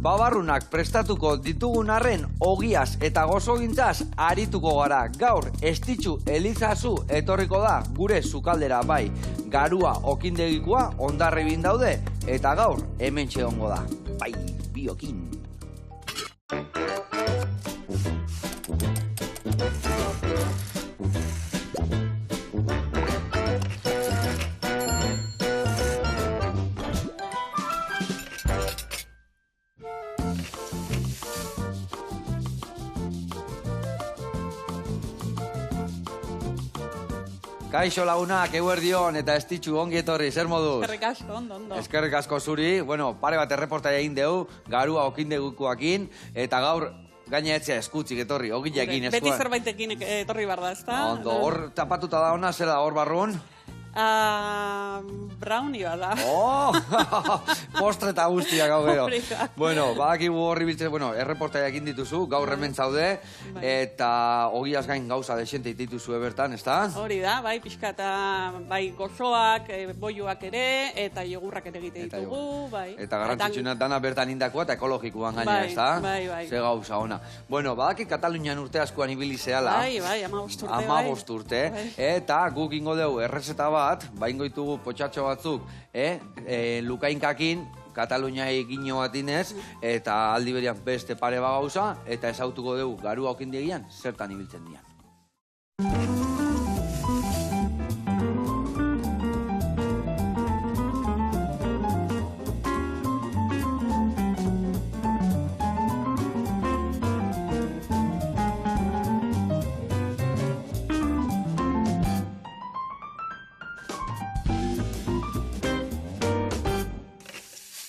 babarrunak prestatuko ditugun arren ogiaz eta gozogintzaz arituko gara. Gaur, Estitxu Elizazu etorriko da gure sukaldera bai. Garua okindegikoa ondarribin daude eta gaur hemen txegongo da. Bai, biokin. Kaixo lagunak, eguerdion eta Estitxu ongi etorri, zer moduz? Eskerrik asko, ondo. Eskerrik asko zuri, bueno, pare bat erreportaia egin dugu, garua okindegukoakin, eta gaur gaina etzea eskutzik etorri, ogilekin eskuan. Beti zerbaitekin etorri behar da, ezta? Ondo, hor tapatuta da ona, zela hor barrun? Brownie bada. Oh, postre eta guztiak hau gero. Bueno, badakigu horri biltzen, bueno, erreportaia egin dituzu, gaur hemen zaude, eta ogiaz gain gauza desente dituzu bertan, ezta? Hori da, bai, pixka eta bai gozoak, boioak ere, eta jogurrak ere egite ditugu, bai. Eta garrantzitsuna dana bertan indakoa eta ekologikoan gaina, ezta? Bai. Ze gauza ona. Bueno, badaki Katalunian urte askoan ibili zehala. Bai, 15 urte, bai. 15 urte, eta guk ingo dugu errezeta bat, baingo ditugu potxatxo batzuk, lukainkakin, Kataluniai gino bat inez, eta aldi berian beste pare bagauza, eta ezautuko dugu garua okindiegian, zertan ibiltzen dian.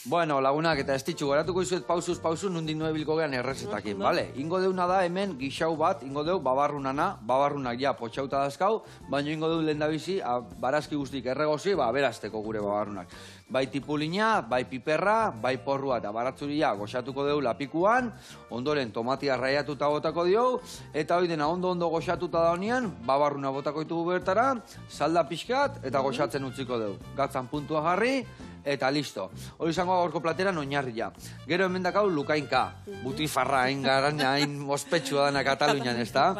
Bueno, lagunak eta Estitxu, garatuko izuet pausuz nundik nuebilko gehan errezetakin, bale? Ingo deuna da hemen gixau bat, ingo deu babarrunana, babarrunak ja potxauta dazkau, baina ingo deu lehendabizi, barazki guztik erregozi, berazteko gure babarrunak. Bai tipulina, bai piperra, bai porrua eta baratzuria goxatuko deu lapikuan, ondoren tomatia raiatuta botako dio, eta hoi dena ondo goxatuta da honean, babarruna botako ditugu bertara, salda pixkat eta goxatzen utziko deu. Gatzan puntua jarri, eta listo. Hori izango gaurko plateran oinarria. Gero hemen dakau lukainka. Butifarra, hain ospetsua dana Katalunian, ezta?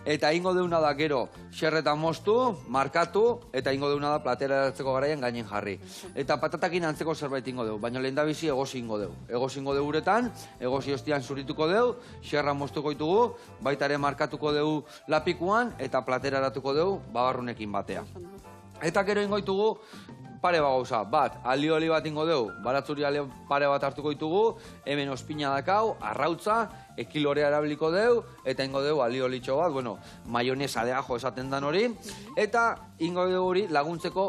Eta ingo deuna da gero xerreta moztu, markatu, eta ingo deuna da platera eratzeko garaian gainen jarri. Eta patatakin antzeko zerbait ingo deu, baina lehen da bizi egozi ingo deu. Egozi ingo deu uretan, egozi ostian zurituko deu, xerra moztuko ditugu, baitare markatuko deu lapikuan, eta platera eratuko deu babarrunekin batea. Eta gero ingo ditugu pare bagauza, bat, alioli bat ingo deu, baratzuri pare bat hartuko ditugu, hemen ospina dakau, arrautza, ekilorea erabiliko deu, eta ingo deu aliolitxo bat, bueno, maionesa de ajo esaten dan hori, eta ingo deu hori laguntzeko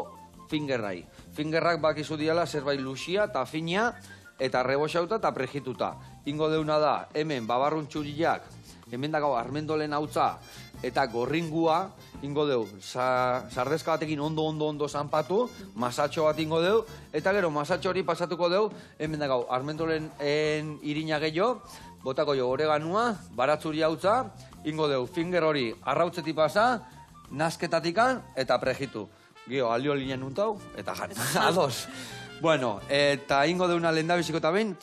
fingerrai. Fingerrak bakizu diala zerbait luxia eta fina, eta reboxauta eta prejituta. Ingo deuna da, hemen babarrun txuriak, hemen dakau armendolen hautza, eta gorringua, ingo deu, sardezka batekin ondo zanpatu, masatxo bat ingo deu, eta gero masatxo hori pasatuko deu, hemen dakau, armendolen irina gehiago, botako jo oreganua, baratzuri hautza, ingo deu, finger hori arrautzetik pasa, nasketatikan, eta prejitu. Gio, aliolinen untau, eta jan, ados. Bueno, eta ingo deuna lehendabiziko eta behin,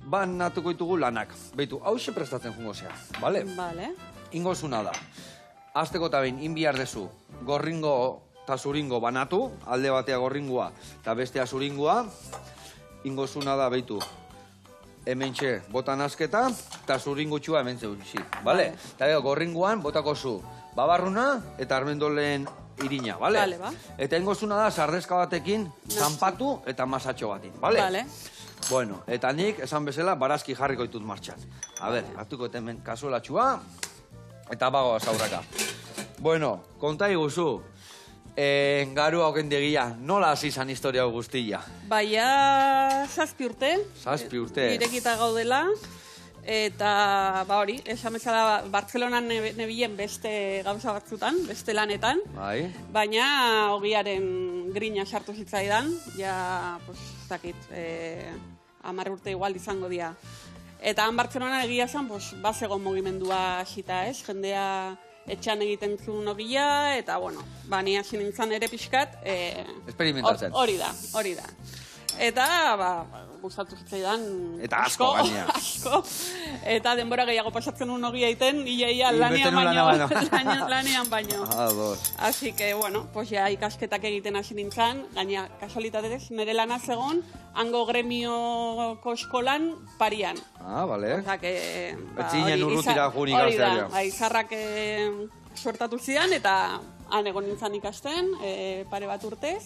banatuko ditugu lanak. Beitu, hause prestatzen jungo zea, bale? Bale. Ingo zuna da. Azteko eta behin, inbiar dezu, gorringo eta zuringo banatu, alde batea gorringoa eta bestea zuringoa. Ingo zuna da, beitu, hemen txe, botan azketa, eta zuringo txua hemen zeu, bale? Eta gero, gorringoan, botako zu, babarruna eta armendolen irina, bale? Bale, ba. Eta ingo zuna da, sardezka batekin, zanpatu eta masatxo batin, bale? Bale. Bueno, eta nik, esan bezala, barazki jarriko ditut martxan. A ber, hartuko hemen kasuelatxua, eta bagoaz aurraka. Bueno, konta iguzu, garua okendegia, nola hasi izan historia guztia? Baina 7 urte. 7 urte. Irekita gaudela, eta hori, esan bezala Bartzelonan nebilen beste gauza batzutan, beste lanetan, baina ogiaren grina sartu zitzaidan, ja, pues, zakit, 10 urte igual izango dira. Eta han Bartzelonan egia zen, bazegon mugimendua hasita, ez? Jendea etxan egiten zuen ogia, eta, bueno, ni hasi nintzen ere pixkat. Experimentatzen. Hori da. Eta, gustatu zitzaidan... Eta asko, gainea. Asko. Eta denbora gehiago pasatzen un ogia iten, ia lanean baino. Así que, bueno, pues ya ikasketak egiten hasi nintzen, gainea, kasualitatez, nire lana zegon, hango gremioko eskolan Parian. Bale. Osa que... Etzinen urrutira jugun ikastean. Hori da, izarrak suertatu zidan, eta han egon nintzen ikasten, pare bat urtez,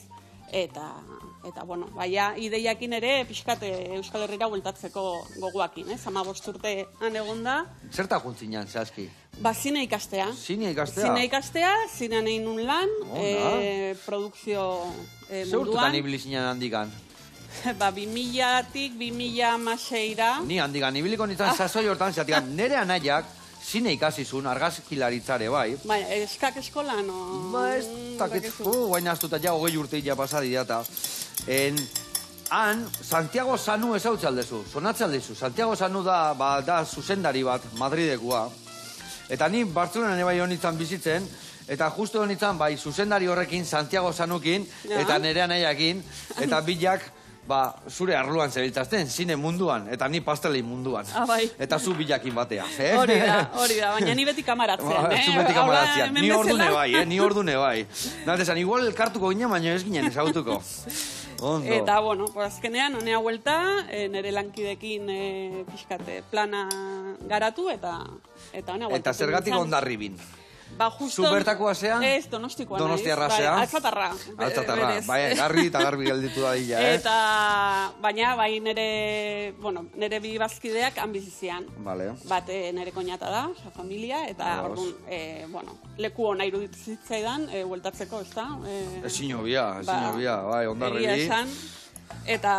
eta bueno, baina ideiakin ere pixkat Euskal Herrira bueltatzeko goguakin, 15 urte han egon da. Zerta juntzinan, zehazki? Zine ikastea. Zine ikastea? Zine ikastea, zinean egin nun lan, produkzio munduan. Zeurtutan ibili zinen handikan? 2000-tik 2006-ra. Ni handikan, ibiliko nintzen sasoi hortan zeatikan, nire anaiak zine ikasizun, argazkilaritzare, bai. Baina, eskak eskolan, o... Ez dakitzu, guain astuta ja, 20 urte ja pasadi data. Han, Santiago Sanu ezautzaldezu, sonatzaldezu. Santiago Sanu da zuzendari bat, Madridekua. Eta ni Bartzelonan ebai honitzen bizitzen, eta justu honitzen, bai, zuzendari horrekin, Santiago Sanukin, eta nire anaiakin, eta bilak, zure arloan zebiltzazten, zine munduan, eta ni pastelei munduan. Bai. Eta zu bilakin batea. Hori da, baina ni beti kamaratzean, Zu beti kamaratzean, ni ordune bai, Natesan, igual elkartuko ginen, baina ez ginen ezautuko. Ondo. Eta, bueno, azkenean, honea huelta, nire lankidekin pixkate plana garatu, eta honea huelta. Eta zergatik Hondarribin? Justo... Zu bertakoa zean? Ez, Donostikoa naiz. Donostiarra zean? Altzatarra. Altzatarra, bai, garbi gelditu da dila, Eta, baina, bai, nire bi bazkideak han bizizian. Vale. Bate nire koñata da, familia, eta, orduan, leku hona iruditzaidan, hueltatzeko, ez da? Ezin hobia, bai, Hondarribi. Egia esan. Eta,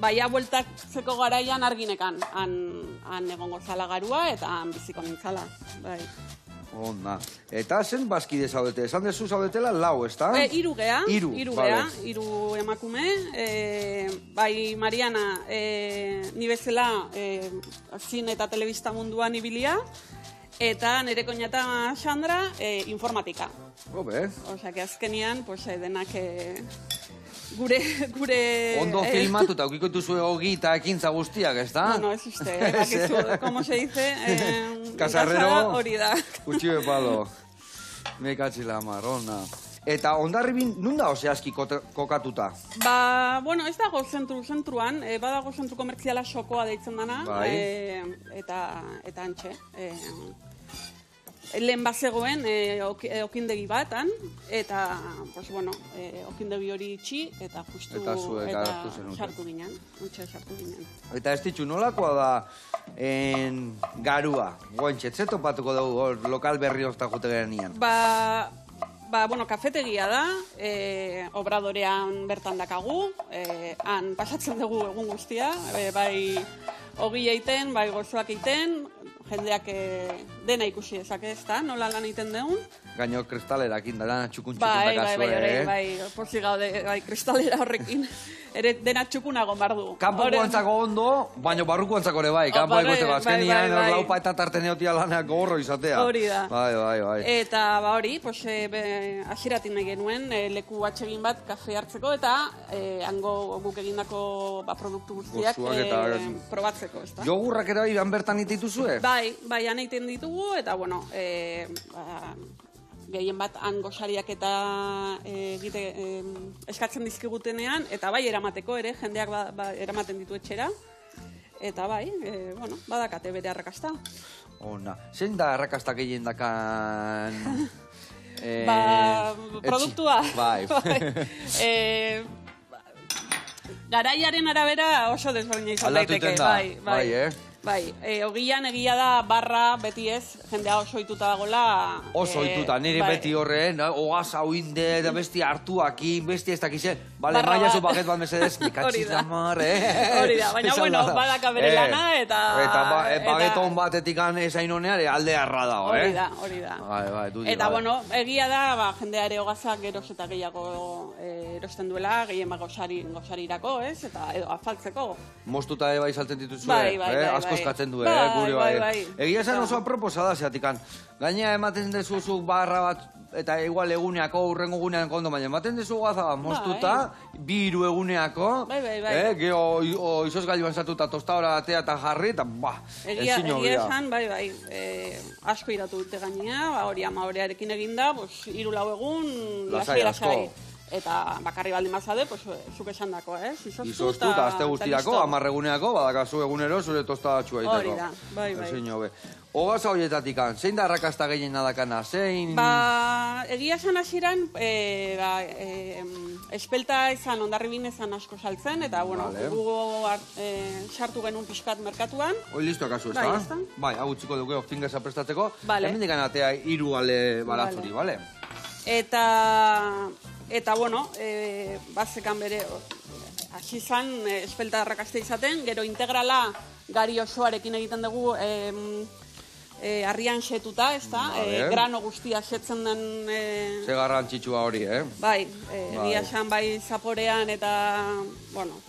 baina, hueltatzeko garaian arginekan, han egongo zala garua, eta han biziko nintzala, bai. Onda. Eta zen bazkide zaudete? Esan dezu zaudetela lau, ez da? Hiru gea. Vale. Hiru emakume. Bai, Mariana, ni bezala zine eta telebista munduan ibilia. Eta nire koñata Sandra, informatika. Obe. Osea, que azkenian, denak... Gure... Ondo filmatuta, ukiko zuen hogi eta ekintza guztiak, ez da? No, ez uste, como se dice... Kasarrero... Hori da. Kutxio de palo. Me katxila marrona. Eta Hondarribin, nun da oseazki kokatuta? Bueno, ez dago zentruan, badago zentru komertziala Xokoa deitzen dana, eta antxe. Lehen bazegoen okindegi batan, eta, okindegi hori itxi, eta justu sartu ginen. Eta ez ditxu, nolakoa da garua? Goentxe, topatuko dugu lokal berri hozta jute gerenean? Kafetegia da, obradorean bertan dakagu, han pasatzen dugu egun guztia, bai ogia iten, bai gozoak iten, jendeak dena ikusi dezake ez da, nola lan egiten dugun. Gaino kristalerak indara txukun-txukun dakazue, Bai, posi gaude, kristalera horrekin. Ere dena txukunago bardu. Kanpoko antzako ondo, baina barruko antzako ere bai. Kanpo ekote bazkenian, laupa eta tarte neotia lanak gorro izatea. Hori da. Bai. Eta hori, asiratin nahi genuen, leku atsegin bat kafe hartzeko, eta hango guk egindako produktu guztiak probatzeko, ez da? Jogurrak ere bai, bertan itituzue? Bai, han egiten ditugu, eta gehien bat han gosariak eta eskatzen dizkigutenean, eta bai eramateko ere, jendeak eramaten ditu etxera. Eta bai, badakate bere arrakasta. Ona, zein da arrakasta gehien dakan... Produktua. Bai. Garaiaren arabera oso desberdina izan daiteke. Bai, Bai, ogian egia da barra beti ez, jendea oso ohituta dagoela. Oso ohituta, nire beti horren, ogaz hau inde, besti hartuakin, besti ez dakize. Bale, maia zu baget bat mesedez, mikatxiz damar, Hori da, baina badaka bere lana eta... Eta bageton batetik ezain honean, alde harra dago, Hori da. Bai, eta, egia da, jendea ere ogazak geroz eta gehiago erosten duela, gehien gosarirako, ez? Eta edo afaltzeko. Mostuta bai saltzen dituzue, bai. Eskatzen du, gure bai. Egia esan oso aproposa da, zeatikan. Gainea ematen dezuzuk barra bat eta igual eguneako, urrengo egunean kondo, baina ematen dezu gaza moztuta, 2 eguneako, geho izoz gailuan sartuta tostadora atea eta jarri, eta ezin hobia. Egia esan, bai, asko iratu dute gainea, hori amaorearekin eginda, 3-4 egun, lasai. Eta bakarri baldin bazade, zuk esan dako, izoztu eta azte guztiako, 10 eguneako, badakazu egunero zure tostadatxua egiteko. Hori da, bai. Ezin hobe. Ogaza horietatik, zein da arrakasta gehien nadakana, zein... Egia esan hasieran, espelta ezan, ondarribin ezan asko saltzen, eta, gugo sartu genuen pixkat merkatuan. Hoi listo akazu, ez da? Bai, hau utziko dugu, fingesa prestatzeko, hemen dikan atea 3 ale balatzuri, bale? Eta, bazekan bere, hasi zan, espelta arrakasta izaten, gero integrala gari osoarekin egiten dugu harrian xetuta, ez da? Grano guztia xetzen den... Ze garrantzitsua hori, Bai, egia esan bai zaporean eta,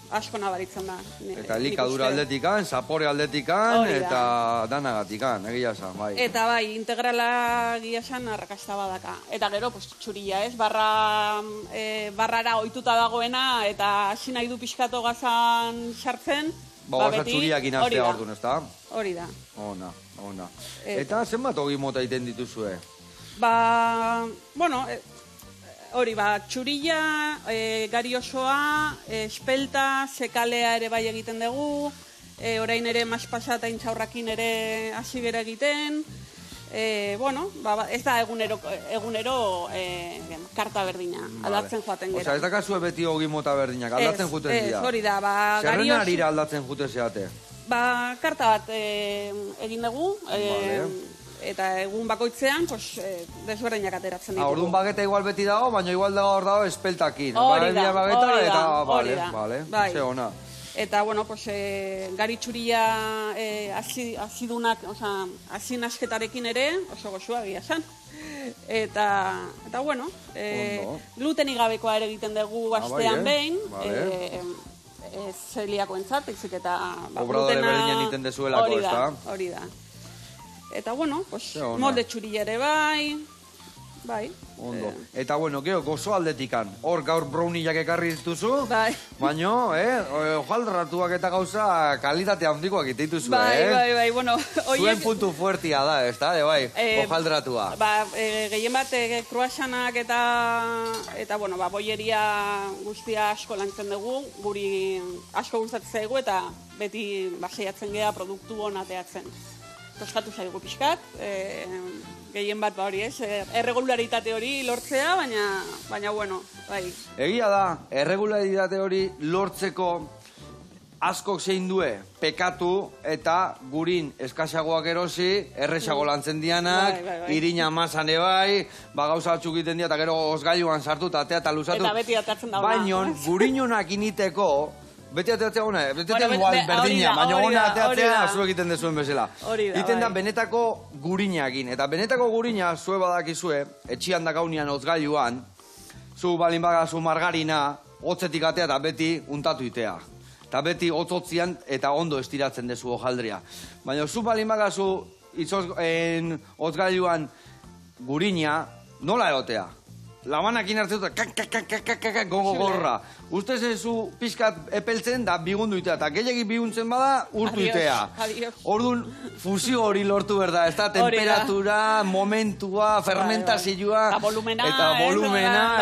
asko nabaritzen da. Eta elikadura aldetikan, zapore aldetikan, eta danagatikan, egia esan, bai. Eta bai, integrala egia esan arrakasta badaka. Eta gero, txurila, ez? Barrara ohituta dagoena, eta hasi nahi du pixkato gazan sartzen, Bagoza txuriak inaztea orduan, ez da? Hori da. Ona. Eta zenbat hogi mota iten dituzue? Hori, txurila, gari osoa, espelta, sekalea ere bai egiten dugu, orain ere maspasa eta intxaurrakin ere hasi bere egiten, ez da egunero karta berdina, aldatzen joaten gero. Osa, ez dakazue beti hogi mota berdinak, aldatzen juten dira? Ez, hori da. Zerrena arira aldatzen jute zeate? Karta bat egin dugu, eta egun bakoitzean, desberdinak ateratzen ditugu. Orduan bageta igual beti dago, baina igual dago hor dago espeltakin. Hori da. Bai, ze ona. Eta, gari txuria azidunak, azin asketarekin ere, oso goxua egia esan. Eta, glutenik gabekoa ere egiten dugu astean behin, zeliako entzat, ezik eta... Obradore berdinen iten dezuelako, ez da? Hori da. Eta, molde txuria ere bai. Ondo. Eta, geho, gozo aldetikan. Hor gaur browniak ekarri dituzu, baina, hojaldratuak eta gauza kalitate handikoak itituzu, Bai. Zuen puntu fuertia da, ez da, hojaldratua. Gehien bat, kruasanak eta boieria guztia asko lantzen dugu, guri asko gustatzen zaigu eta beti saiatzen gea produktu hon ateatzen. Tostatu zaigu pixkat, gehien bat hori ez, erregularitate hori lortzea, baina bai. Egia da, erregularitate hori lortzeko askok zein due pekatu eta gurin eskasagoak erosi, erresago lantzen dianak, irina masan ebai, gauza batzuk egiten dira eta gero osgailuan sartu eta atea eta luzatu. Eta beti atatzen dauna. Baina gurinonak initeko, beti ateatzea gona, beti ateatzea igual berdina, baina gona ateatzea zu egiten dezuen bezala. Iten da benetako gurinakin, eta benetako gurina zue badakizue, etxian dakaunian ozgailuan, zu balin bagazu margarina, hotzetik atea eta beti untatu itea. Eta beti hotzotzian eta ondo estiratzen dezu hojaldria. Baina zu balin bagazu ozgailuan gurina, nola egotea? Labanakin hartzen dut, gogo gorra. Ustez ezu pixkat epeltzen da bigundu itea, eta gehiagik biguntzen bada urtu itea. Orduan fusio hori lortu berda, ez da, temperatura, momentua, fermentazioa, eta volumena,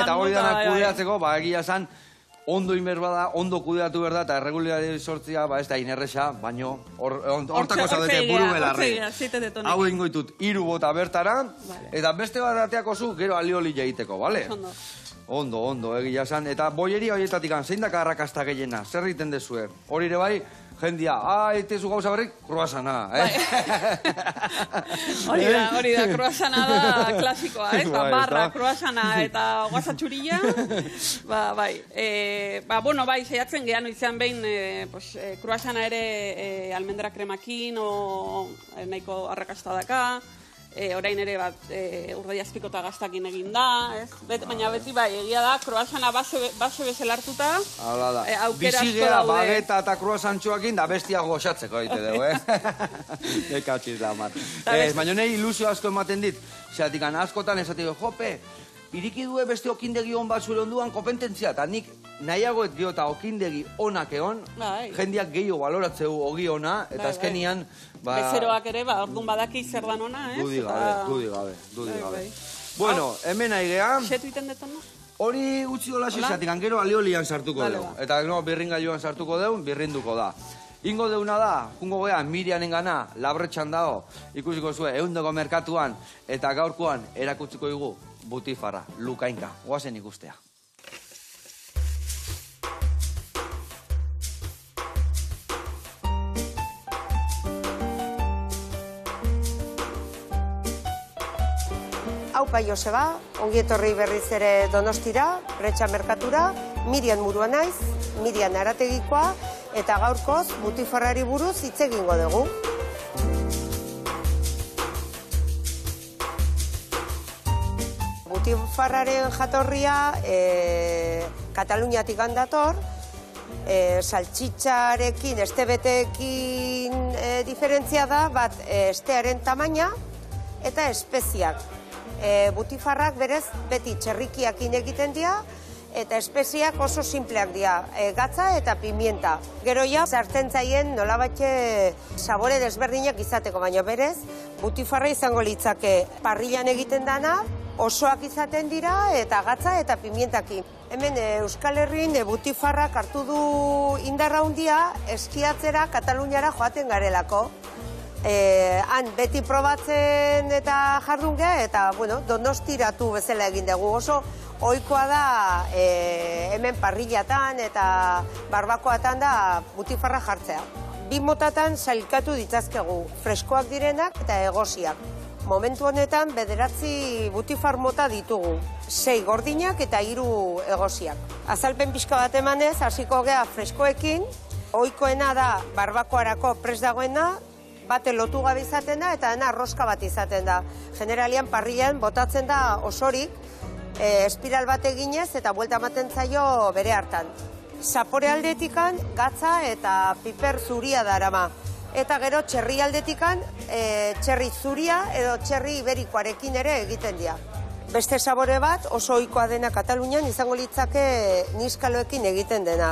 eta hori dana kudeatzeko, egia esan, ondo inber bada, ondo kudeatu berda, eta erregulari sortzia, ez da inerresa, baino, hortako zaudete buru belarri. Hau egingo ditut, 3 bota bertara, eta beste bat ateako zu, gero alioli jaiteko, bale? Ondo, egia esan. Eta boieria horietatik, zein daka arrakasta gehiena, zer egiten dezue? Hori ere bai, jendia, etezu gauza berrik, kruasana, Hori da, kruasana da klasikoa, barra, kruasana eta guasa txurilla, bai. Bai, saiatzen gehan izan behin, kruasana ere almendra kremakin, o nahiko arrakasta daka, orain ere Urdai Azpiko eta Gaztakin egin da, baina beti bai, egia da, kroazana base bezala hartuta, aukera asko daude. Bizi gera bageta eta kroazantxoakin da bestiak goxatzeko egite dugu, Dekatxiz da, mat. Baina nahi ilusio asko ematen dit, zeratik askotan esatik, jope, iriki due beste okindegi hon bat zure onduan kompetentzia, eta nik nahiagoet gero eta okindegi onak egon, jendeak gehiago baloratzeu ogi ona, eta azkenian... Bezeroak ere, orduan badaki zer dan ona, ez? Dudi gabe. Bueno, hemen aigea... Setu iten detona? Hori utzi hola zizatik, gero aliolian sartuko deu. Eta birringailuan sartuko deu, birrinduko da. Ingo deuna da, jungo gehan Mirianen gana, labretxan dago, ikusiko zuen, eundoko merkatuan, eta gaurkoan erakutziko dugu butifarra, lukainka, goazen ikustea. Aupa Joseba, ongi etorri berriz ere Donostira, Bretxa merkatura, Mirian murua naiz, Mirian arategikoa, eta gaurkoz butifarrari buruz hitz egingo dugu. Butifarraren jatorria Kataluniatik dator, saltxitxarekin, estebeteekin diferentzia da, bat estearen tamaina eta espeziak. Butifarrak berez beti txerrikiakin egiten dira, eta espeziak oso simpleak dira, gatza eta pimienta. Gero ja, sartzen zaien nolabatxe sabore desberdinak izateko, baina berez, butifarra izango litzake parrillan egiten dana, osoak izaten dira, eta gatza eta pimientakin. Hemen Euskal Herrin butifarrak hartu du indarra handia eskiatzera Kataluniara joaten garelako. Han beti probatzen eta jardun geha, eta Donostiratu bezala egin dugu. Oso ohikoa da hemen parrillatan eta barbakoatan da butifarra jartzea. Bi motatan sailkatu ditzazkegu, freskoak direnak eta egosiak. Momentu honetan 9 butifar mota ditugu, 6 gordinak eta 3 egosiak. Azalpen pixka bat emanez, hasiko geha freskoekin, ohikoena da barbakoarako prest dagoena, bate lotu gabe izaten da eta dena arroska bat izaten da. Generalian parrillan botatzen da osorik, espiral bat eginez eta buelta ematen zaio bere hartan. Zapore aldetikan gatza eta piper zuria darama. Eta gero txerri aldetikan txerri zuria edo txerri iberikoarekin ere egiten dira. Beste sabore bat oso ohikoa dena Katalunian izango litzake niskaloekin egiten dena.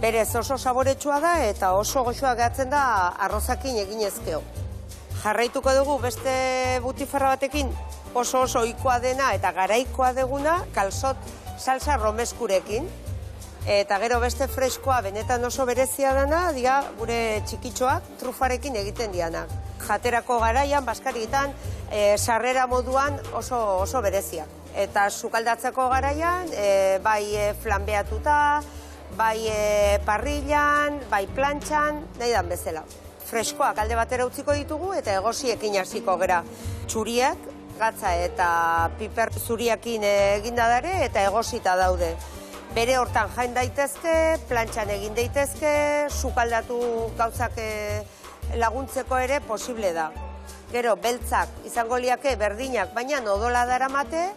Berez oso saboretsua da eta oso goxoa gehatzen da arrozakin eginezkeo. Jarraituko dugu beste butifarra batekin oso ohikoa dena eta garaikoa deguna kalsot salsa romeskurekin. Eta gero beste freskoa benetan oso berezia dena, dira gure txikitxoak trufarekin egiten dianak. Jaterako garaian, baskarietan, sarrera moduan oso bereziak. Eta sukaldatzeko garaian, bai flanbeatuta, bai parrillan, bai plantxan, nahi dan bezala. Freskoak alde batera utziko ditugu eta egosiekin hasiko gera. Txuriak, gatza eta piper zuriakin eginda dare eta egosita daude. Bere hortan jain daitezke, plantxan egin daitezke, sukaldatu gauzak laguntzeko ere posible da. Gero, beltzak izango liake berdinak, baina odola daramate,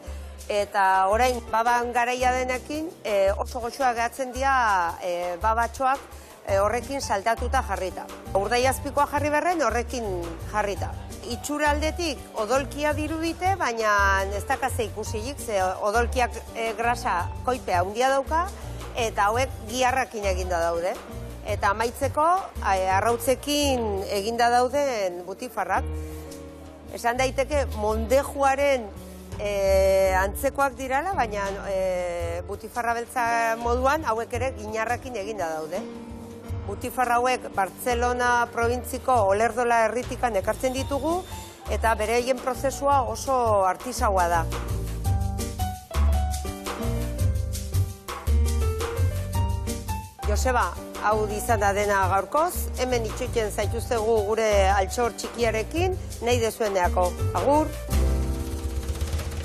eta orain baban garaia denekin oso goxoa gehatzen dira babatxoak horrekin saltatuta jarrita. Urdai Azpikoa jarri berren horrekin jarrita. Itxura aldetik odolkia dirudite, baina ez dakaze ikusilik, ze odolkiak grasa koipea handia dauka, eta hauek giharrakin eginda daude. Eta amaitzeko arrautzekin eginda dauden butifarrak. Esan daiteke mondejuaren antzekoak dirala, baina butifarra beltza moduan hauek ere ginarrakin eginda daude. Butifarra hauek Bartzelona probintziko Olerdola herritikan ekartzen ditugu eta bereien prozesua oso artisaua da. Joseba, hau izan da dena gaurkoz, hemen itxoiten zaituztegu gure altxor txikiarekin, nahi dezueneako. Agur!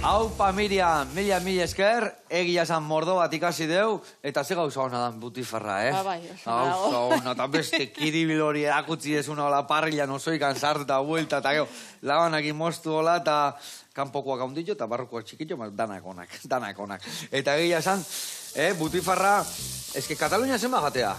Aupa Miriam, mila esker, egia esan mordo bat ikasi deu, eta ze gauza hona dan butifarra, Bai, Gauza hona, eta beste kiribil hori erakutzi desuna, hola parrilan osoikan sartu eta buelta, eta gero, labanak moztu hola, eta kanpokoak haundillo, eta barrokoak txikillo, danak onak. Eta egia esan, butifarra, eske Katalunia zen bagatea,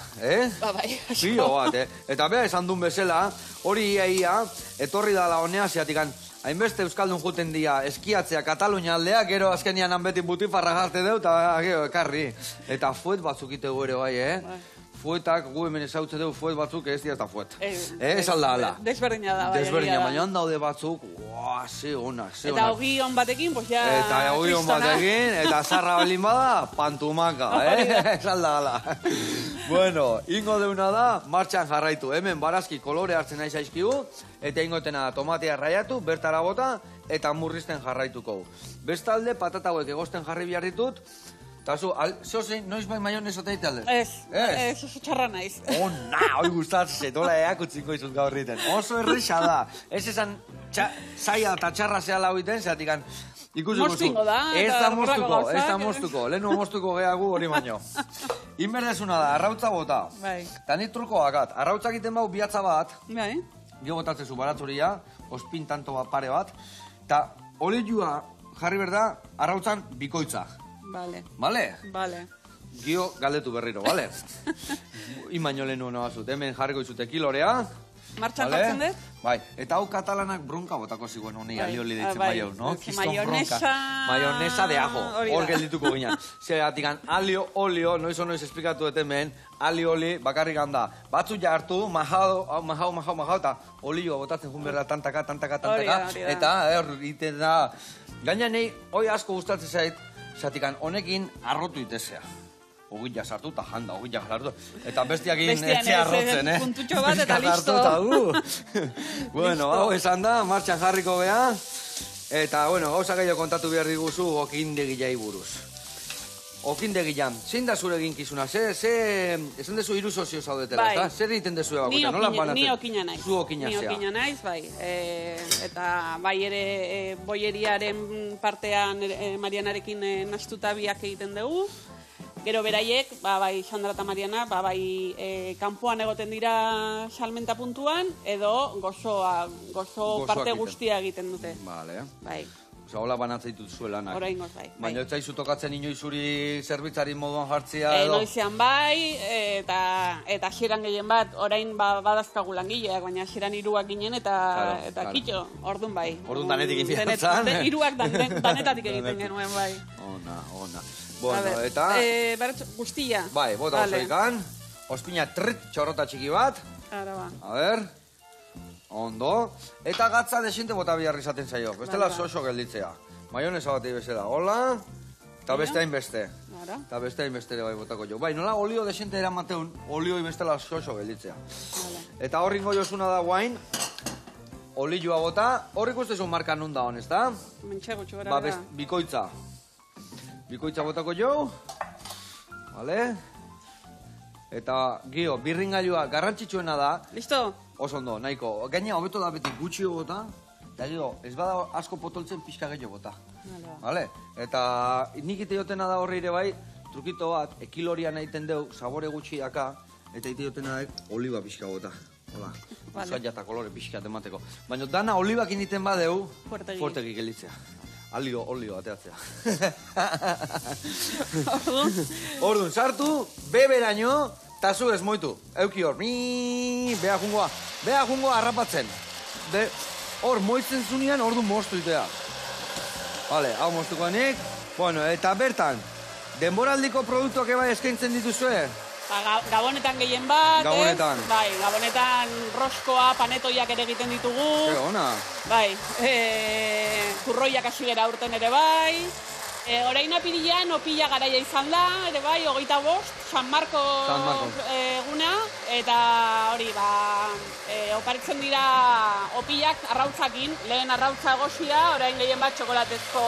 Bai, Pio bat, Eta beha esan duen bezala, hori ia, etorri dala honea, zeatikan, hainbeste euskaldun juten dia eskiatzea Katalunia aldea, gero azkenian beti butifarra jarte deu, eta gero ekarri. Eta fuet batzuk itegu ere bai, Fuetak, gu hemen ezautze deu fuet batzuk ez dira eta fuet. Ez alda ala. Desberdina da, bai. Desberdina, baina handaude batzuk, ze onak. Eta hogi hon batekin, pues ja... Eta hogi hon batekin, eta zarra balin bada, pantumaka, Ez alda ala. Bueno, ingo deuna da, martxan jarraitu. Hemen barazki kolore hartzen nahi zaizkigu, eta ingotena da tomatea raiatu, bertara bota, eta murrizten jarraituko. Bestalde, patata hauek egosten jarri behar ditut, eta zozein, noiz bai maionez oteite alde? Ez, oso txarra naiz. Hoi gustatzen, dola eakutzinko izut gaur riten. Oso erresa da. Ez esan zaila eta txarra zehala hoiten, zeatikan Mostingo da. Ez da mostuko. Lehenu mostuko gehagu hori baino. Inberdezuna da, arrautza bota. Eta ni truko bakat. Arrautza egiten bau biatza bat. Gio botatzezu baratzuria, ospin tanto bat pare bat. Eta olioa jarri berda, arrautzan bikoitza. Bale? Gio galdetu berriro, bale? Imaino lehenu hona bazut. Hemen jarriko izute kilorea. Martxan jartzen dut? Bai, eta hau katalanak bronka botako ziguen honi alioli deitzen baiau, no? Kiston bronka. Maionesa de ajo. Hor geldituko ginen. Zeratikan, alio, olio, noiz esplikatu dut hemen, alio, oli, bakarrik handa. Batzu jartu, mahau, eta olioa botatzen jun berda tantaka. Eta, iten da, gaina nahi, hoi asko gustatzen zait, zeratikan, honekin arrotu itezea. Ogilla sartu eta janda, ogilla sartu. Eta bestiakin etxe arrotzen, puntutxo bat eta listo. Bueno, hau esan da, martxan jarriko beha. Eta, bueno, gauza gehiago kontatu behar diguzu okindegilai buruz. Okindegilan, zein da zure eginkizuna? Esan dezu hiru sozio zaudetela, ezta? Zer egiten dezu ebakote? Ni okina naiz. Zu okina zea. Ni okina naiz, bai. Eta bai ere boieriaren partean Marianarekin nastuta biak egiten dugu. Gero beraiek, bai Sandra eta Mariana, bai kanpoan egoten dira salmenta puntuan, edo gozo parte guztia egiten dute. Vale. Bai. Osa, hola banatzaitu zuelanak. Oraingoz, bai. Baina ez zaizu tokatzen inoiz zuri zerbitzari moduan jartzia edo? Noizean bai, eta xeran gehien bat, orain badazkagu langileak, baina xeran hiruak ginen eta kitxo, ordun bai. Ordun danetik infiantzan. Hiruak danetatik egiten genuen, bai. Ona. Bueno, eta... Baratxo, guztia. Bai, bota osoikan. Ospina txorrota txiki bat. Ara ba. A ber... Ondo. Eta gatza desinte bota biharri izaten zaio. Bestela soso gelditzea. Maionesa bat bezala. Hola. Eta beste hainbeste. Eta beste hainbeste bai botako jo. Bai, nola olio desinte eramateun, olioi bestela soso gelditzea. Eta horringo josuna da guain. Olioa bota. Horrik ustezun marka nun da hon, ez da? Mentxe gutxu gara da. Bikoitza. Bikoitza botako jo. Vale. Eta, gio, birringailua garrantzitsuena da. Listo? Oso ondo, nahiko. Gaina, hobeto da beti gutxio bota. Eta gio, ez bada asko potoltzen pixka gehiago bota. Vale? Eta nik ite jotena da horri ere bai, trukito bat, ekilorian egiten deu, sabore gutxi daka, eta ite jotena da oliba pixka bota. Hola, usaila eta kolore pixka temateko. Baina dana olibak inditen badeu, fuertegi gelitzea. Olio ateatzea. Orduan, sartu, beberaino, eta zu ez moitu. Euki hor, beha jungoa harrapatzen. Hor, moitzen zunean, orduan moztu itea. Vale, hau moztuko nik. Bueno, eta bertan, denboraldiko produktuak ebai eskaintzen dituzue? Gabonetan gehien bat, Gabonetan. Bai, gabonetan roskoa, panetoiak ere egiten ditugu. Ke ona. Bai, turroiak hasi gera urten ere bai. Orain apirilean opila garaia izan da, ere bai, 25, San Marco eguna. Eta hori, oparitzen dira opilak arrautzakin, lehen arrautza egosia, orain gehien bat txokolatezko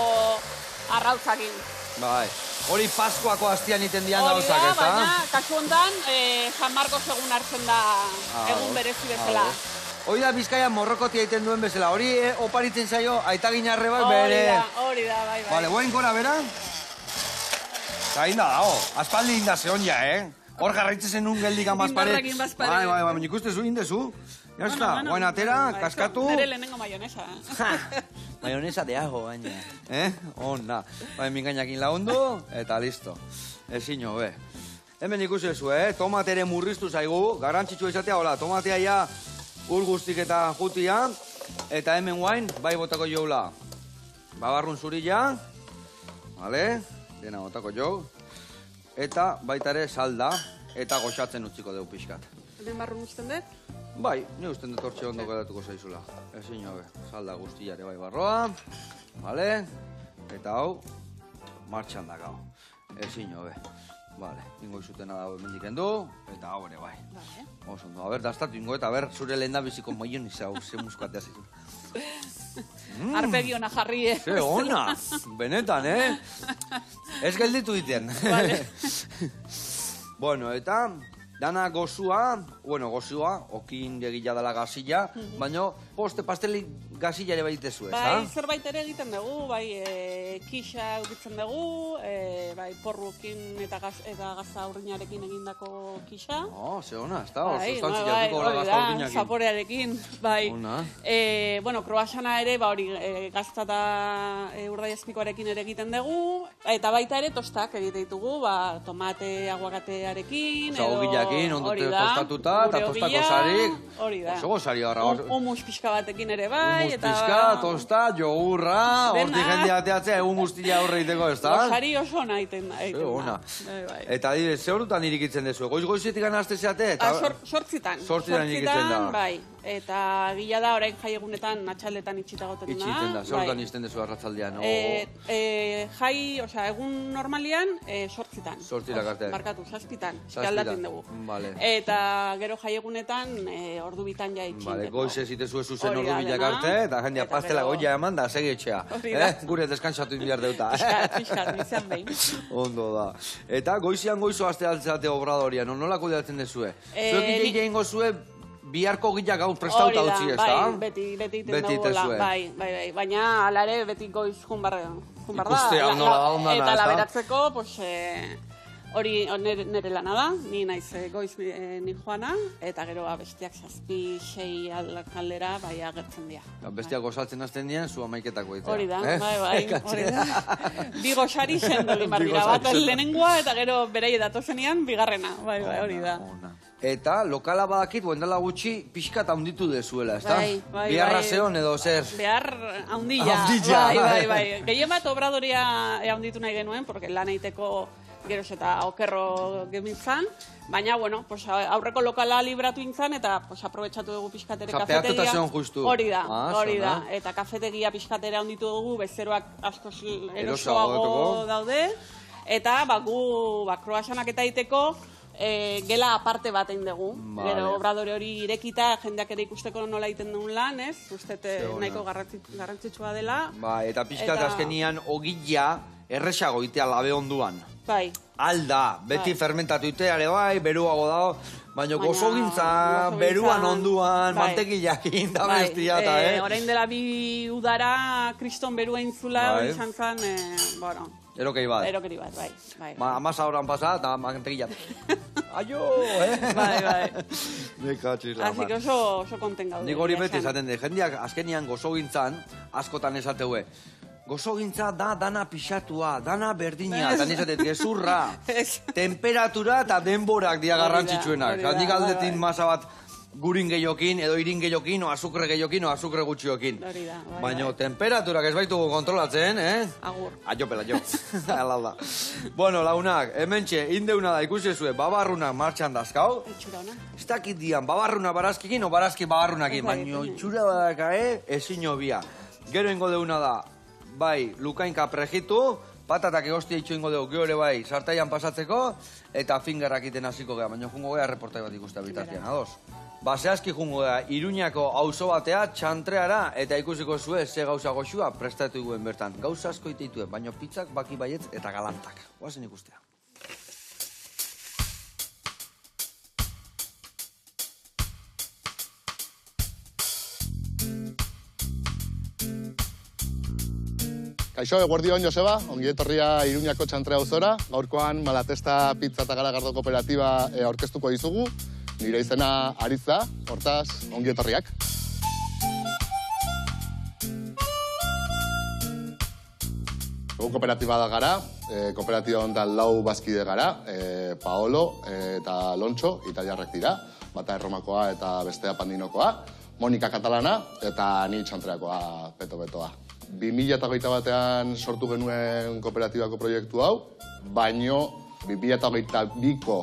arrautzakin. Bai. Hori Paskoako hastian iten dian gauzak, ez da? Baina, kasu hontan, San Marcos egun hartzen da egun berezi bezala. hori da Bizkaia morrokotia egiten duen bezala. Hori oparitzen zaio, aita ginarre bat bere. Hori da, bai. Vale, guain gora bera. Eta inda dago, aspaldi inda zehon ja, Hor jarraitzen zenun geldik amazpare. Indarrakin bazpare. Bai, ikustezu, indezu. Ya está, guain atera, kaskatu. Nere lehenengo maionesa. Maionesa de ajo, baina. Onda. Bai, mingainakin laundu, eta listo. Ezin hobe. Hemen ikusezu, tomatere murriztu zaigu, garrantzitsua izatea, hola, tomatea ja ur guztik eta jutia, eta hemen guain, bai botako joula. Babarrun zurila, vale, dena botako jou, eta baitare salda, eta goxatzen utziko dugu pixkat. Hemen barrun usten dut? Bai, ni usten dut hortxe ondo geratuko zaizula. Ezin hobe, salda guztiare bai barroa, vale, eta hau, martxan da gau. Ezin hobe. Vale, ingo izutena dago hemendik endu, eta hau ere bai. Oso ondo, a ber, dastatu ingo, eta ber, zure lehen da biziko maioniza, ze muskatea zizu. Arpegi hona jarri, Ze ona, benetan, Ez gelditu diten. Vale. Bueno, eta dana gozua, okin egila dela gazilla, baina poste pasteli gazilla ere baitezu, ez da? Bai, zerbait ere egiten dugu, bai, kixa ukitzen dugu, bai, porrukin eta gaza urrinarekin egindako kixa. Ze ona, ez da, sustantzia duko gaza urrinakin. Zaporearekin, bai. Ona. Bueno, kroasana ere, ba hori, gazta eta urdaiazpikoarekin ere egiten dugu, eta baita ere tostak egite ditugu, ba, tomate aguakatearekin, Ogillakin, ondote tostatuta, eta tostako sarik. Hori da. Oso gozari horra. Humus pixka batekin ere bai. Humus pixka, tosta, jogurra, hortik jende ateatzea, egun guztia aurre iteko, ez da? Gozari oso ona egiten da. Ona. Eta dire, ze horutan irikitzen dezu? Goiz-goizetik anazte zeate? Sortzitan. Sortzitan irikitzen da. Bai. Eta gila da, orain jai egunetan, atxaldetan itxita goten da. Itxiten da, sortan izten dezu arratzaldean. Jai, osea, egun normalian, sortzitan. Sortzirak artean. Markatu, zazpitan. Aldatzen dugu. Eta gero jai egunetan, ordu bitan ja itxin. Vale, goiz ez itezu zuzen ordu bilak arte, eta jendia pastela goia eman da, segi etxea. Gure deskantzatu inbiar deuta. Piskat, izan behin. Ondo da. Eta goizian goizo azte altzate obradorian, nola kudeatzen dezue? Zuek ite egingo zue, biharko gila gaur prestauta utzi, ez da? Bai, beti iten dugu, bai. Baina, alare, beti goiz junbar da. Ikustea, nola da ondana, ez da? Eta laberatzeko, pues, hori nire lana da, ni naiz goiz ni joana, eta gero bestiak 7-6 aldera, bai, agertzen dira. Bestiak gozatzen hasten dian, zu amaiketako egitea. Hori da, bai, hori da. Bi gozari sendo limar dira, bat lehenengoa, eta gero berei datozenean, bigarrena, bai, hori da. Eta lokala badakit, dela gutxi, pixkat haunditu dezuela, ez da? Bai. Biharra zeon edo zer? Behar haundilla. Bai. Gehien bat obradoria haunditu nahi genuen, porque lan egiteko geroz eta okerro gemitzan, baina, bueno, pues, aurreko lokala libratu intzan, eta pues, aprobetsatu dugu pixkatere kafetegia. Peatuta zeon justu. Hori da. Eta kafetegia pixkatere haunditu dugu, bezeroak askoz erosoago daude, eta gu kroasanak eta egiteko, gela aparte bat egin dugu. Gero obradore hori irekita, jendeak ere ikusteko nola egiten duen lan, ez? Ustet nahiko garrantzitsua dela. Eta pixkat azkenian ogila erresago itea labe onduan. Bai. Alda, beti fermentatu iteare bai, beruago dago, baina gozogintza, beruan onduan, mantekillakin da bestia, eta, Orain dela bi udara, kriston berua intzula, hori izan zen, bueno... Erokei bat. Erokeri bat, bai. Amasa horan pasa, eta mantekilla. Aio, Bai. Nekatxisla. Así que oso konten gaude. Nik hori beti esaten de, jendeak azkenian gozogintzan, askotan esateue, gozogintza da dana pixatua, dana berdina, eta nizatet, gezurra, temperatura eta denborak dia garrantzitsuenak. Nik aldetin masa bat gurin gehiokin, edo irin gehiokin, o azukre gehiokin, o azukre gutxiokin. Baina temperaturak ez baitugu kontrolatzen, Agur. Aio pela, jo. Alda. Bueno, launak, hementxe, indeuna da ikusi zuen, babarrunak martxan dazkau. Itxura ona. Ez dakit dian, babarruna barazkikin, o barazki babarrunakin, baina itxura badaka, ezin obia. Gero ingo deuna da, bai, lukainka prejitu, patatak egostia itxo ingo dugu, geore bai, sartaian pasatzeko, eta fingerrak iten hasiko geha, baina jungo geha reportai bat ikustea bitartian, ados? Baseazki jungo geha, Iruñako auzo batea, txantreara, eta ikusiko zue, ze gauza goxua prestatu guen bertan. Gauza asko iteituen, baina pizzak, baki baietz eta galantak. Oazen ikustea. Kaixo, eguerdion Joseba, ongi etorria Iruñako Txantrea auzora. Gaurkoan Malatesta Pizza eta Garagardo Kooperatiba aurkeztuko dizugu. Nire izena Aritz da, hortaz, ongi etorriak. Gu kooperatiba da gara, kooperatiba honetan 4 bazkide gara, Paolo eta Lontxo, italiarrak dira, bata Erromakoa eta bestea Pandinokoa, Monika katalana eta ni Txantreakoa Peto-Betoa. 2021an sortu genuen kooperatibako proiektu hau, baino 2022ko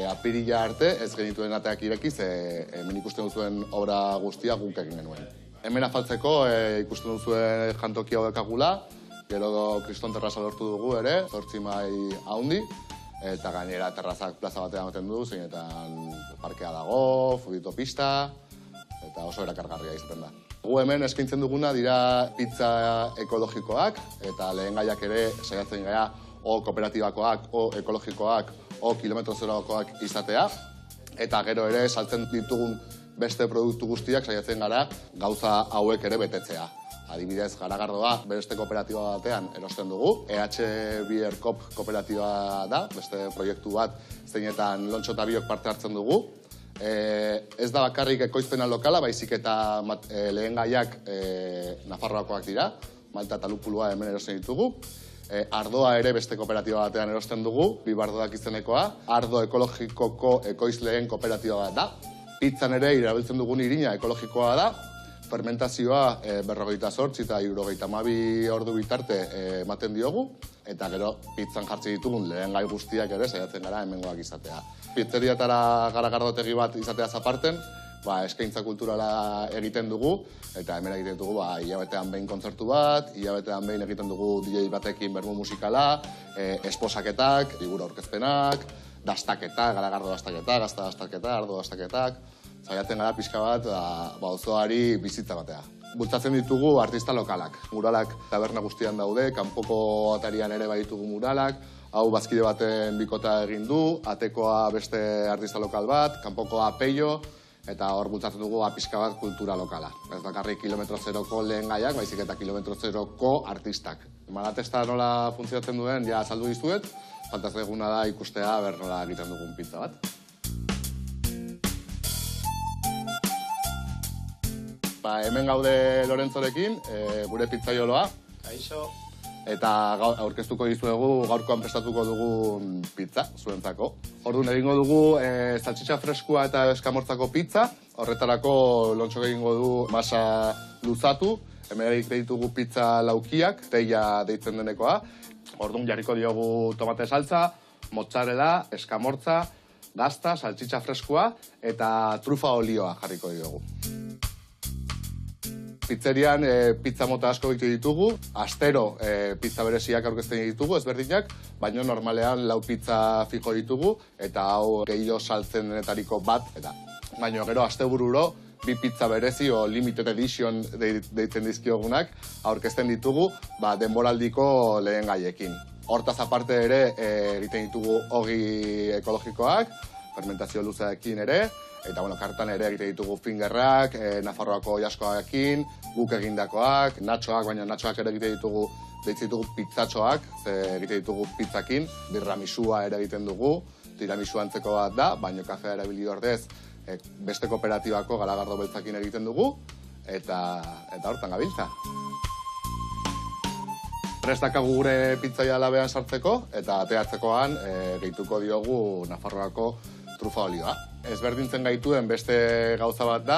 apirila arte ez genituen ateak irekiz, hemen ikusten duzuen obra guztia guk egin genuen. Hemen afaltzeko ikusten duzuen jantokia dekagula, gero kriston terraza lortu dugu ere, 8 mai haundi, eta gainera terrazak plaza batean ematen du, zeinetan parkea dago, futbito-pista, eta oso erakargarria izaten da. Gu hemen eskaintzen duguna dira pizza ekologikoak, eta lehen gaiak ere saiatzen gara o kooperatibakoak, o ekologikoak, o kilometro zerokoak izatea, eta gero ere saltzen ditugun beste produktu guztiak saiatzen gara gauza hauek ere betetzea. Adibidez, Garagardoa beste kooperatiba batean erosten dugu. EH Beer Coop kooperatiba da, beste proiektu bat zeinetan Lontxo eta biok parte hartzen dugu. Ez da bakarrik ekoizpena lokala, baizik eta lehen gaiak Nafarroakoak dira, Malta eta Lupulua hemen erosten ditugu. Ardoa ere beste kooperatiba batean erosten dugu, Bibardoak izenekoa. Ardo ekologikoko ekoizleen kooperatiba bat da. Pizzan ere irabiltzen dugun irina ekologikoa da. Fermentazioa 48 eta 72 ordu bitarte ematen diogu. Eta gero pizzan jartzen ditugun lehen gai guztiak ere saiatzen gara hemengoak izatea. Pizzeriatara garagardotegi bat izateaz aparten, eskaintza kulturala egiten dugu, eta hemen egiten dugu hilabetean behin kontzertu bat, hilabetean behin egiten dugu DJ batekin bermu musikala, esposaketak, figura aurkezpenak, dastaketak, garagardo dastaketak, gazta dastaketak, ardo dastaketak, saiatzen gara pixka bat auzoari bizitza batea. Bultzatzen ditugu artista lokalak. Muralak taberna guztian daude, kanpoko atarian ere baditugu muralak, hau bazkide baten bikota egin du, atekoa beste artista lokal bat, kanpokoa Peio, eta hor bultzatzen dugu pixka bat kultura lokala. Ez bakarrik kilometro zeroko lehen gaiak, baizik eta kilometro zeroko artistak. Malatesta nola funtzionatzen duen, ja azaldu dizuet, faltaz eguna da ikustea ber nola egiten dugun pizza bat. Hemen gaude Lorentzorekin, gure pizzaioloa. Kaixo. Eta aurkeztuko dizuegu gaurkoan prestatuko dugun pizza, zuentzako. Orduan egingo dugu saltxitxa freskua eta eskamortzako pizza. Horretarako Lontxok egingo du masa luzatu. Hemen egiten ditugu pizza laukiak, teia deitzen denekoa. Orduan jarriko diogu tomate saltza, mozzarella, eskamortza, gazta, saltxitxa freskua eta trufa olioa jarriko diogu. Pizzerian pizza mota asko ditu ditugu, astero pizza bereziak aurkezten ditugu, ezberdinak, baina normalean 4 pizza fijo ditugu, eta hau gehiago saltzen denetariko bat, baina gero astebururo 2 pizza berezi o limited edition deitzen dizkiogunak aurkezten ditugu denboraldiko lehen gaiekin. Hortaz aparte ere egiten ditugu ogi ekologikoak, fermentazio luzeekin ere, eta kartan ere egiten ditugu fingerrak, Nafarroako jaskoarekin, guk egindakoak, natxoak, baina natxoak ere egiten ditugu pizzatxoak, egiten ditugu pizzakin, birramisua ere egiten dugu, tiramisua antzeko bat da, baina kafea erabili ordez beste kooperatibako Garagardo beltzakin egiten dugu, eta hortan gabiltza. Prestakagu gure pizzaia labean sartzeko, eta ateatzekoan gehituko diogu Nafarroako trufa olioa. Ezberdintzen gaituen beste gauza bat da,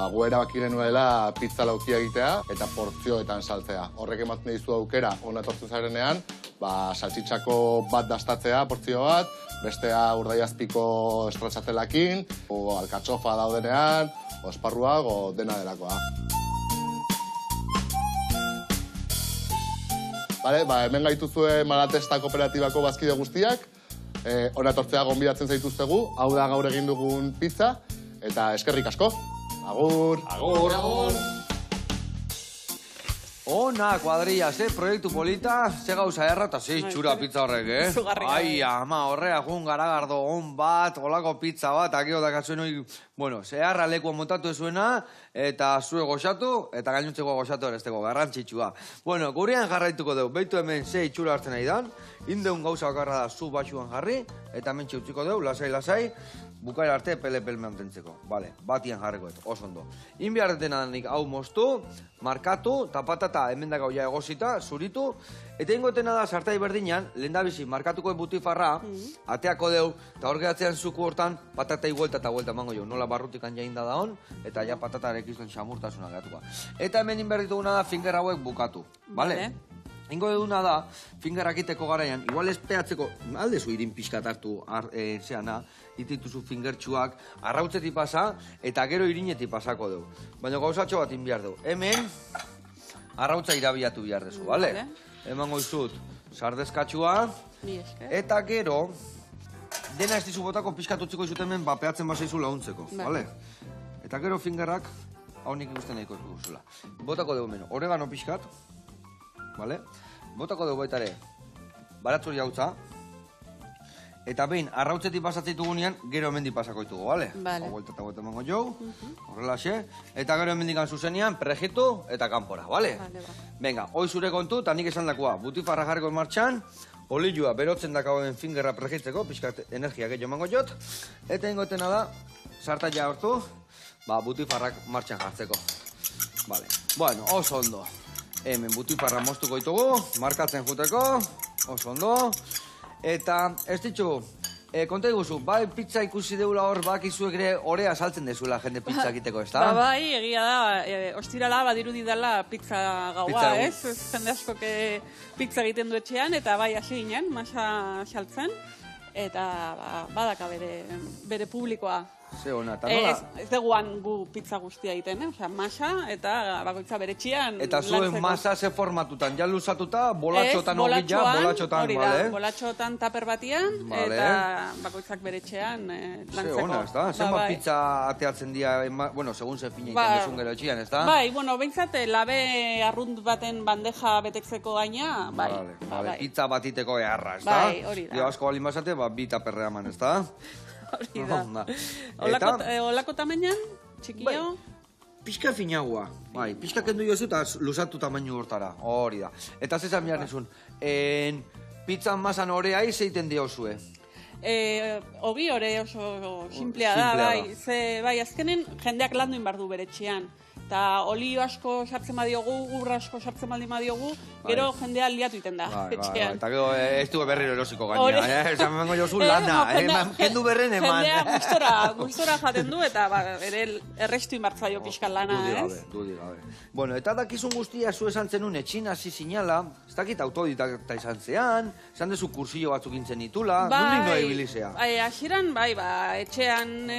gu erabaki genuela pizza laukia egitea eta portzioetan saltzea. Horrek ematen dizu aukera, hona etortzen zarenean, saltxitxako bat dastatzea, portzio bat, bestea urdaiazpiko estratxatelakin, alkatxofa daudenean, esparruak, dena delakoa. Hemen gaituzue Malatesta kooperatibako bazkide guztiak, hona etortzea gonbidatzen zaituztegu, hau da gaur egin dugun pizza, eta eskerrik asko. Agur! Agur! Agur! Ona, kuadrilla, proiektu polita, ze gauza erra, eta ze itxura pizza horrek, Ai, ama, horrea, jun garagardo on bat, olako pizza bat, akio dakatzuen hori, bueno, zeharra lekuan montatu ezuena, eta zue goxatu, eta gainuntzeko goxatu eresteko, garrantzitsua. Bueno, gurean jarraituko dugu, behitu hemen ze itxura hartzen nahi dan, indeun gauza bakarra da zu batxuan jarri, eta mentxe utziko dugu, lasai, bukaera arte pele-pel mantentzeko. Bale, batian jarriko dut, oso ondo. Inbiarretena nik hau moztu, markatu, tapatata emendako ja egosita, zuritu, eta ingotena da sartai berdinan, lehendabizi, markatuko butifarra, ateako deu, eta hor gehatzean zuku hortan, patata iguelta eta vuelta mango jo, nola barrutikan jainda da hon, eta ja patatarek izten xamurtasuna gehatuko. Eta hemen inberrituguna da finger hauek bukatu, bale? Ingo duguna da, fingerrak iteko garaian, igual espeatzeko, aldezu irin pixkat hartu zeana, itituzu fingertxuak, arrautzetik pasa, eta gero irinetik pasako dugu. Baina gauzatxo bat inbiar dugu. Hemen, arrautza irabiatu bihar dezu, bale? Hemen goizut, sardezkatxua, eta gero, dena ez dizu botako pixkat utziko izut hemen, bapeatzen basaizu launtzeko, bale? Eta gero fingerrak, hau nik ikusten nahiko zula. Botako dugu hemen, oregano pixkat, bale? Botako dugu baita ere, baratzuri hautza, eta behin, arrautzetik pasatzen ditugunean, gero hemendik pasako ditugu, bale? Bale. Vuelta eta vuelta emango jau, horrelaxe, eta gero hemendik zuzenean, prejitu eta kanpora, bale? Venga, hoi zure kontu, eta nik esan dakoa, butifarra jarriko martxan, olioa berotzen dakagoen fingerra prejitzeko, pixkat energia gehiago emango jot, eta ingotena da, sartaia hortu, butifarrak martxan jartzeko. Bale, bueno, oso ondo. Hemen butifarra moztuko ditugu, markatzen juteko, oso ondo. Eta, ez ditxu, konta iguzu, bai pizza ikusi deula hor, bakizuek ere orea saltzen dezuela jende pizza egiteko, ez da? Bai, egia da, ostirala badirudi dela pizza gaua, ez? Jende askok pizza egiten du etxean, eta bai hasi ginen, masa saltzen, eta badaka bere publikoa. Ze hona, eta nola? Ez deguan gu pizza guztia egiten, osea, masa eta bakoitza bere txian. Eta zuen masa ze formatutan, ja luzatuta, bolatxotan hogila, bolatxotan, bale? Hori da, bolatxotan taper batian, eta bakoitzak bere txian lantzeko. Ze hona, ez da? Zenbat pizza ateatzen dira, bueno, segun ze fina egiten dezun gero etxian, ez da? Bai, bueno, behintzat, labe arrunt baten bandeja betetzeko gaina, bai. Bale, pizza batiteko eharra, ez da? Bai, hori da. Jo asko balin bazate, bi taperrea eman, ez da? Hori da. Olako tamainan, txikio? Pixka finagoa, bai, pixka kendu jozu eta luzatu tamainu hortara, hori da. Eta zezan behar nizun, pizzan masan orea izeiten diozue? Ogi ore oso simplea da, bai, azkenen jendeak landu inbardu bere txian. Eta olio asko sartzen badiogu, urra asko sartzen baldin badiogu, gero jendea liatu iten da, etxean. Eta gero ez du berriro erosiko gaina, esan mengo jozu lana, kendu berren eman. Jendea gustora jaten du, eta ere errestu inbartza jo pixkan lana, ez? Dudi gabe. Bueno, eta dakizun guztia zu esan zenun etxin hasi zinala, ez dakit autodidakta izan zean, esan dezu kursillo batzuk intzen itula, nundik noa ibilizea? Hasieran, bai, etxean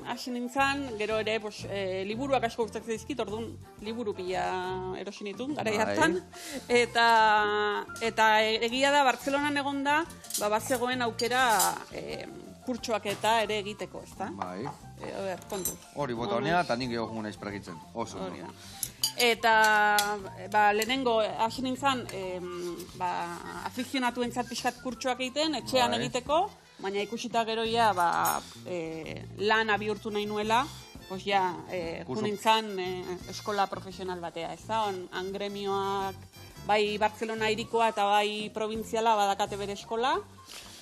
hasi nintzen, gero ere liburuak asko gustatzen dizkit, orduan liburu pila erosin ditun, garai hartan. Eta egia da, Bartzelonan egon da, bazegoen aukera kurtsoak eta ere egiteko, ez da? Bai. Kontu. Hori bota honea, eta nik egon naiz pragitzen. Oso. Eta lehenengo hasi nintzen afizionatuentzat pixkat kurtsoak egiten, etxean egiteko, baina ikusita geroia lan bihurtu nahi nuela, pues ja, junintzan eskola profesional batea, ez da? Han gremioak, bai Bartzelona hirikoa eta bai provintziala badakate bere eskola,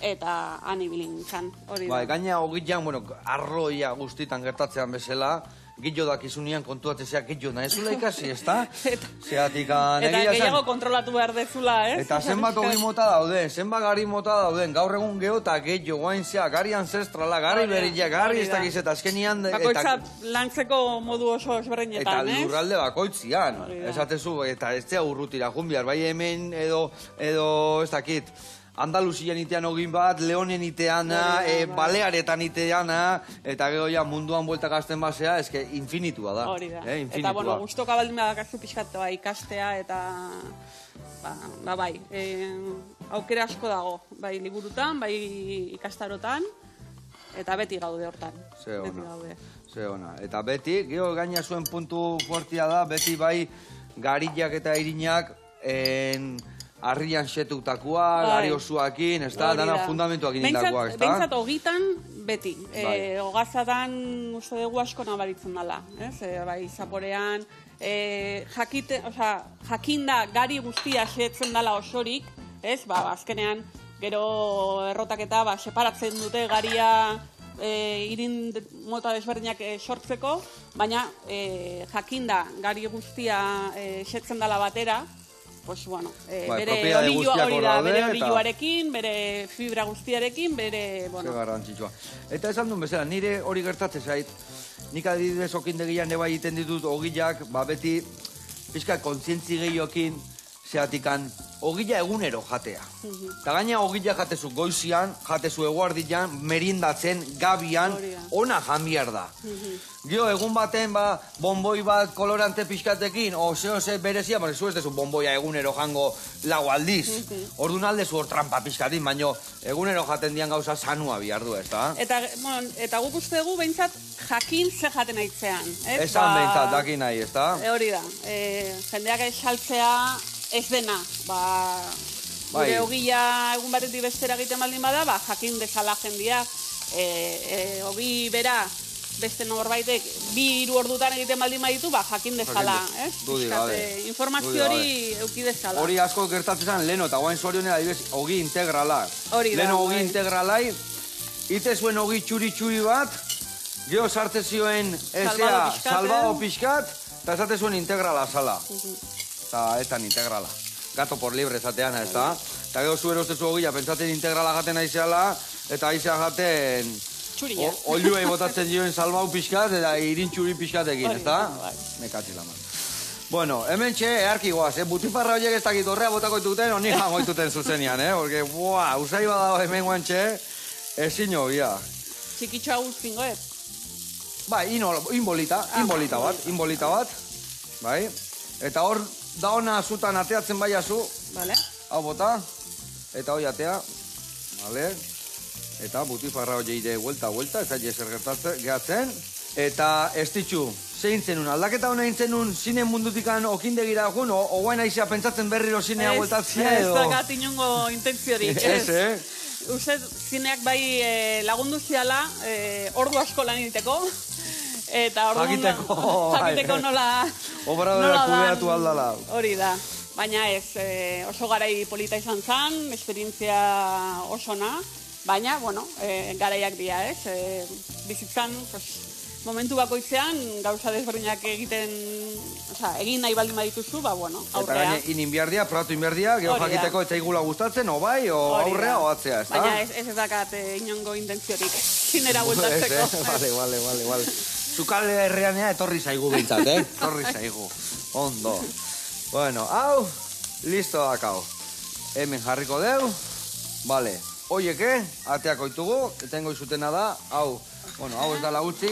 eta han ibilin zan, hori da. Bai, gaina hogitzean, bueno, arroia guztitan gertatzean bezala, gillo dakizunian kontuatzen zeak gillo nahezula ikasi, ez da? Zeatik eta gehiago kontrolatu behar dezula, ez? Eta zenbat hogi mota dauden, zenbat gari mota dauden, gaur egun geho eta gehiago guain zeak, gari ancestrala, gari berilla, gari ez dakiz, eta azkenian... Bakoitza lantzeko modu oso ezberdinetan, ez? Eta lurralde bakoitzian, esatezu, eta ez zea urrutira junbiar, bai hemen edo ez dakit, Andaluzian itean ogin bat, Leonen itean, Balearetan itean, eta gero ja munduan bueltak azten basea, eske infinitua da. Hori da. Eta, bueno, guztoka baldin badakazu pixkat ikastea, eta bai, aukera asko dago, bai liburutan, bai ikastarotan, eta beti gaude hortan. Ze ona. Eta beti, gero gaina zuen puntu fuertia da, beti bai, garillak eta irinak, harrian setutakoa, gari osuakin, ez da, dana fundamentuak inindakoak, ez da? Behintzat, ogitan, beti. Hogazatan, uste dugu asko nabaritzen dela, ez? Bai, zaporean, jakinda gari guztia setzen dela osorik, ez? Azkenean, gero errotaketa, separatzen dute garia irin mota desberdinak sortzeko, baina jakinda gari guztia setzen dela batera, pues bueno, bere olioarekin, bere fibra guztiarekin, bere, bueno. Ze garrantzitsua. Eta esan duen bezala, nire hori gertatzen zait, nik adibidez okindegian eba egiten ditut ogilak, beti pixka kontzientzi gehiokin, zeatikan, ogila egunero jatea. Eta gaina ogila jatezu goizian, jatezu eguardian, merindatzen, gabian, ona janbiar da. Gio, egun baten, bonboi bat kolorante pixkatekin, ose berezia, zu ez dezu bonboia egunero jango lau aldiz. Orduan aldezu hor trampa pixkatin, baina egunero jaten dian gauza sanua bihar du, ez da? Eta guk uste dugu, behintzat, jakin ze jaten aitzean. Esan behintzat, dakin nahi, ez da? Hori da, jendeak esaltzea ez dena, gure ogila egun batetik bestera egiten baldin bada, jakin dezala jendia, ogi bera, beste norbaitek, 2-3 ordutan egiten baldin baditu, jakin dezala, ez? Informazio hori euki dezala. Hori asko gertatzen zen, leno, eta guain zorionera, ogi integrala. Leno ogi integralai, ite zuen ogi txuri-txuri bat, geho sartze zioen, salbado pixkat, eta esate zuen integrala zala. Eta etan integrala. Gato por libre esatean, ez da? Eta gero zu erostezu ogila, pentsaten integrala jaten aizeala, eta aizea jaten oliuei botatzen dioen salbau pixkat, eta irin txuri pixkatekin, ez da? Mekatzi laman. Bueno, hemen txe, earki goaz, butifarra horiek ez dakit horrea botako dituten, honi jango dituten zuzenian, porque, usai badago hemen guan txe, ezin hobia. Txikitxoa guztingoet? Bai, inbolita bat, bai? Eta hor, da ona zutan ateatzen bai azu. Vale. Hau bota. Eta hoi atea. Vale. Eta butifarra hori eide vuelta, ez da zer gertatzen, gehatzen. Eta ez ditxu, zein zenun, aldaketa hona intzenun zine mundutikan okindegira jun, o guain aizea pentsatzen berriro zinea vueltatzia edo? Ez dakat inongo intentziorik, ez. Uste, zineak bai lagundu ziala, ordu asko lan egiteko. Eta jakiteko nola kudeatu aldala. Hori da. Baina ez, oso garai polita izan zen, esperientzia osona, baina, bueno, garaiak dira, ez? Bizitzan, momentu bakoitzean, gauza desberdinak egin nahi baldin badituzu, bueno, aurrea. Eta gaine, ininbiardia, probatu inbiardia, geho jakiteko ez zaigula gustatzen, o bai, o aurrea, o atzea, ez da? Baina ez dakat inongo intentziorik, zinera bueltatzeko. Vale. Zukal herrianea etorri zaigu bintzat, Etorri zaigu. Ondo. Bueno, hau, listo dakau. Hemen jarriko deu. Vale. Oieke, ateako ditugu, etengo izutena da, hau ez da lagutzi,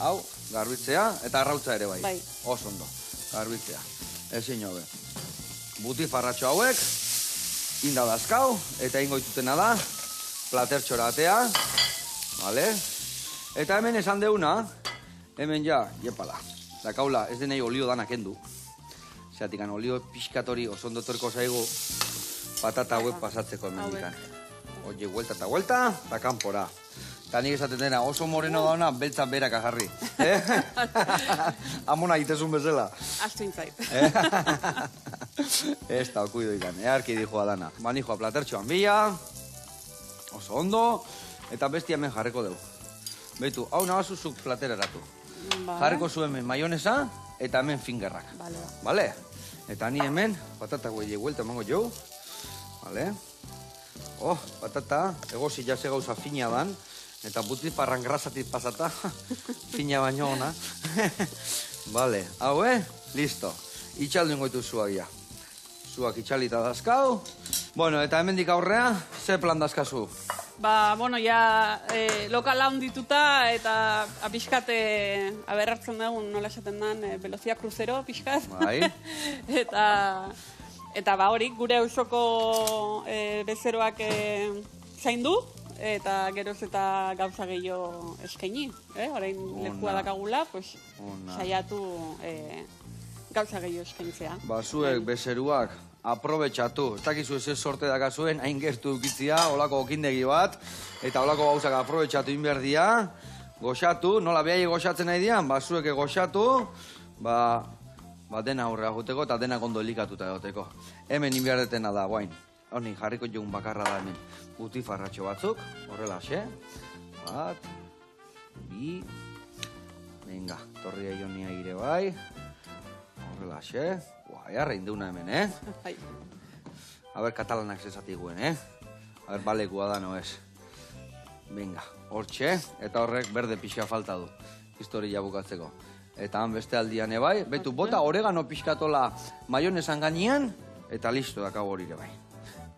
hau, garbitzea, eta arrautza ere bai. Oso ondo, garbitzea. Ezin hobe. Butifarratxo hauek, inda dazkau, eta ingo izutena da, platertxora atea, vale? Eta hemen esan deuna, hemen ja, jepala, dakaula, ez denei olio danak endu. Zeatikan, olio pixkatori oso ondo torko zaigu, patata hauek pasatzeko hemen dikan. Oye, vuelta eta vuelta, eta kanpora. Eta nik esaten dena, oso moreno dauna, beltza berak ajarri. Amona itezun bezala. Astu intzait. Ez da, okuido ikan, earki dijoa dana. Manijoa platertxoan bila, oso ondo, eta besti hemen jarriko dugu. Beitu, hau nabazuzuk plateraratu. Jarriko zu hemen maionesa, eta hemen fingerrak. Vale? Eta ni hemen, patata guai eguelta emango jau. Vale? Patata, egozi jase gauza fina dan, eta butifarran grasatik pasata, fina baino ona. Vale, hau, listo. Itxaldu ingoitu zuagia. Zuak itxalita dazkau. Bueno, eta hemendik aurrea, ze plan dazkazu? Bueno, ja, lokala ondituta eta pixkate aberrartzen dugun, nola esaten den, velozia kruzero pixkat. Bai. Eta hori, gure ausoko bezeroak zaindu, eta geroz eta gauza gehiago eskaini. Orain lekua dakagula, saiatu gauza gehiago eskaintzea. Ba, zuek bezeruak aprobetxatu. Ez dakizu ez sorte dakazuen, hain gertu dukitzia, olako okindegi bat, eta olako gauzak aprobetxatu inberdia, goxatu, nola behai goxatzen nahi dian, ba, zuek goxatu, ba, dena aurrera juteko eta dena ondo elikatuta egoteko. Hemen inberdetena da, guain. Honi, jarriko jogun bakarra da hemen. Butifarratxo batzuk, horrela, xe. Bat, bi, venga, torria jonia ire bai. Horrela, xe. Jarra indeuna hemen, A ber, katalanak zezatiguen, A ber, balekua da, no ez. Venga, hortxe, eta horrek berde pixa falta du. Historia bukatzeko. Eta han beste aldian ebai, betu bota oregano pixkatola maionesan gainean, eta listo dakago hori ere bai.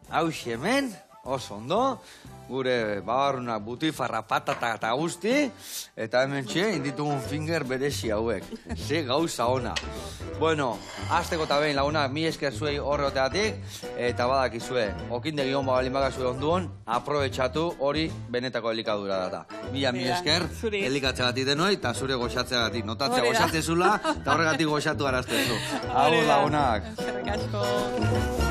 Hau hemen, oso ondo, gure babarrunak butifarra patata eta guzti, eta hemen txe, inditugun finger berezi hauek. Ze gauza ona. Bueno, azteko eta behin lagunak, mi esker zuei horreoteatik, eta badakizue, okindegi hon bagalin bagazue onduon, aprobetxatu hori benetako elikadura data. Mi esker, elikatzeagatik denoi, eta zure goxatzeagatik. Notatzea goxatzezula, eta horregatik goxatu araztezu. Hau lagunak. Eskerrik asko.